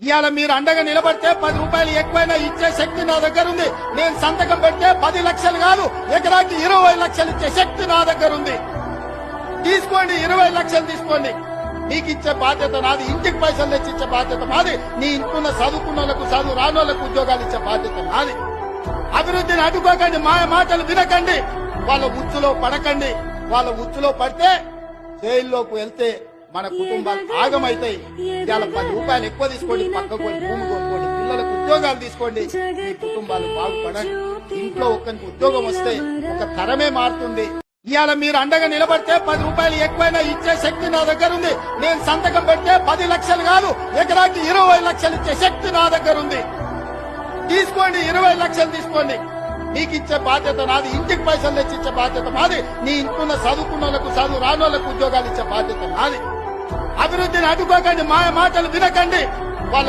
ఇవాళ మీరు అండగా నిలబడితే 10 రూపాయలు ఎక్కువైనా ఇచ్చే శక్తి నా దగ్గర ఉంది. నేను సంతకం పెడితే 10 లక్షలు కాదు, ఎకరాకి 20 లక్షలు ఇచ్చే శక్తి నా దగ్గర ఉంది. తీసుకోండి, 20 లక్షలు తీసుకోండి. నీకు ఇచ్చే బాధ్యత నాది, ఇంటికి పైసలు తెచ్చి ఇచ్చే బాధ్యత నాది, నీ ఇంట్లో చదువుకున్న వాళ్ళకు, చదువు రాని వాళ్ళకు ఉద్యోగాలు ఇచ్చే బాధ్యత నాది. అభివృద్ధిని అడ్డుకోకండి, మాయ మాటలు వినకండి, వాళ్ళ ఉచ్చులో పడకండి. వాళ్ళ ఉచ్చులో పడితే జైల్లోకి వెళ్తే మన కుటుంబాలు ఆగమైతాయి. ఇవాళ 10 రూపాయలు ఎక్కువ తీసుకోండి, పక్కకు పోయి భూమి కొనుక్కోండి, పిల్లలకు ఉద్యోగాలు తీసుకోండి, మీ కుటుంబాలు బాగుపడండి. ఇంట్లో ఒక్కరికి ఉద్యోగం వస్తే ఒక తరమే మారుతుంది. ఇవాళ మీరు అండగా నిలబడితే 10 రూపాయలు ఎక్కువైనా ఇచ్చే శక్తి నా దగ్గర ఉంది. నేను సంతకం పెడితే 10 లక్షలు కాదు, ఎకరాకి 20 లక్షలు ఇచ్చే శక్తి నా దగ్గర ఉంది. తీసుకోండి, 20 లక్షలు తీసుకోండి. నీకు ఇచ్చే బాధ్యత నాది, ఇంటికి పైసలు తెచ్చి ఇచ్చే బాధ్యత నాది, నీ ఇంట్లో చదువుకున్న వాళ్ళకు, చదువు రాని వాళ్ళకు ఉద్యోగాలు ఇచ్చే బాధ్యత నాది. అభివృద్ధిని అడ్డుకోకండి, మాయ మాటలు వినకండి,